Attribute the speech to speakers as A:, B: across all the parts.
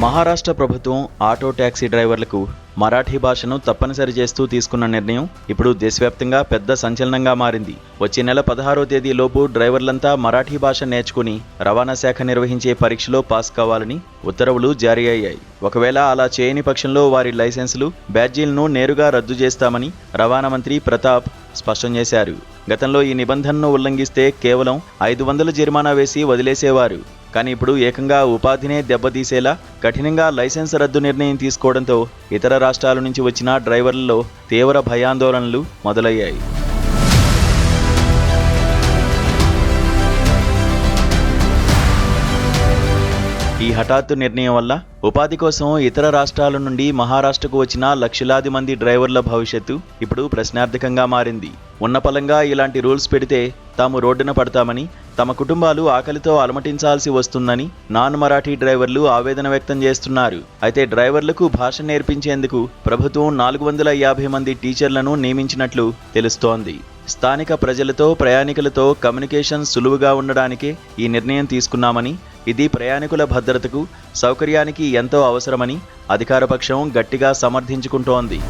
A: మహారాష్ట్ర ప్రభుత్వం auto taxi డ్రైవర్లకు మరాఠీ భాషను తప్పనిసరి చేస్తూ తీసుకున్న నిర్ణయం ఇప్పుడు దేశవ్యాప్తంగా పెద్ద సంచలనంగా మారింది. వచ్చే నెల 16వ తేదీలోపు డ్రైవర్లంతా మరాఠీ భాష నేర్చుకుని రవాణా శాఖ నిర్వహించే పరీక్షలో పాస్ కావాలని ఉత్తర్వులు జారీ అయ్యాయి. ఒకవేళ అలా చేయని పక్షంలో వారి లైసెన్సులు, బ్యాడ్జీలను నేరుగా రద్దు చేస్తామని రవాణా మంత్రి ప్రతాప్ స్పష్టం చేశారు. గతంలో ఈ నిబంధనను ఉల్లంఘిస్తే కేవలం 500 జరిమానా వేసి వదిలేసేవారు. కానీ ఇప్పుడు ఏకంగా ఉపాధినే దెబ్బతీసేలా కఠినంగా లైసెన్స్ రద్దు నిర్ణయం తీసుకోవడంతో ఇతర రాష్ట్రాల నుంచి వచ్చిన డ్రైవర్లలో తీవ్ర భయాందోళనలు మొదలయ్యాయి. ఈ హఠాత్తు నిర్ణయం వల్ల ఉపాధి కోసం ఇతర రాష్ట్రాల నుండి మహారాష్ట్రకు వచ్చిన లక్షలాది మంది డ్రైవర్ల భవిష్యత్తు ఇప్పుడు ప్రశ్నార్థకంగా మారింది. ఉన్నపలంగా ఇలాంటి రూల్స్ పెడితే తాము రోడ్డున పడతామని, తమ కుటుంబాలు ఆకలితో అలమటించాల్సి వస్తుందని నాన్ మరాఠీ డ్రైవర్లు ఆవేదన వ్యక్తం చేస్తున్నారు. అయితే డ్రైవర్లకు భాష నేర్పించేందుకు ప్రభుత్వం 450 మంది టీచర్లను నియమించినట్లు తెలుస్తోంది. స్థానిక ప్రజలతో, ప్రయాణికులతో కమ్యూనికేషన్ సులువుగా ఉండడానికే ఈ నిర్ణయం తీసుకున్నామని, ఇది ప్రయాణికుల భద్రతకు, సౌకర్యానికి ఎంతో అవసరమని అధికారపక్షం గట్టిగా సమర్థించుకుంటోంది.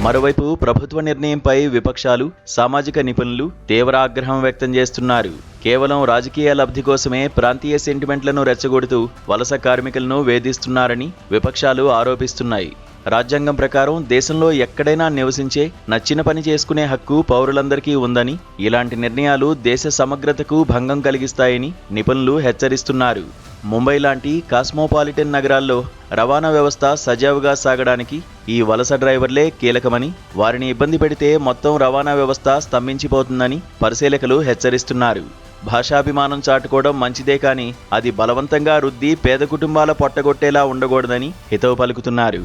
A: మరోవైపు ప్రభుత్వ నిర్ణయంపై విపక్షాలు, సామాజిక నిపుణులు తీవ్ర ఆగ్రహం వ్యక్తం చేస్తున్నారు. కేవలం రాజకీయ లబ్ధి కోసమే ప్రాంతీయ సెంటిమెంట్లను రెచ్చగొడుతూ వలస కార్మికులను వేధిస్తున్నారని విపక్షాలు ఆరోపిస్తున్నాయి. రాజ్యాంగం ప్రకారం దేశంలో ఎక్కడైనా నివసించే, నచ్చిన పని చేసుకునే హక్కు పౌరులందరికీ ఉందని, ఇలాంటి నిర్ణయాలు దేశ సమగ్రతకు భంగం కలిగిస్తాయని నిపుణులు హెచ్చరిస్తున్నారు. ముంబై లాంటి కాస్మోపాలిటన్ నగరాల్లో రవాణా వ్యవస్థ సజావుగా సాగడానికి ఈ వలస డ్రైవర్లే కీలకమని, వారిని ఇబ్బంది పెడితే మొత్తం రవాణా వ్యవస్థ స్తంభించిపోతుందని పరిశీలకులు హెచ్చరిస్తున్నారు. భాషాభిమానం చాటుకోవడం మంచిదే, కానీ అది బలవంతంగా రుద్ది పేద కుటుంబాల పొట్టగొట్టేలా ఉండకూడదని హితవు పలుకుతున్నారు.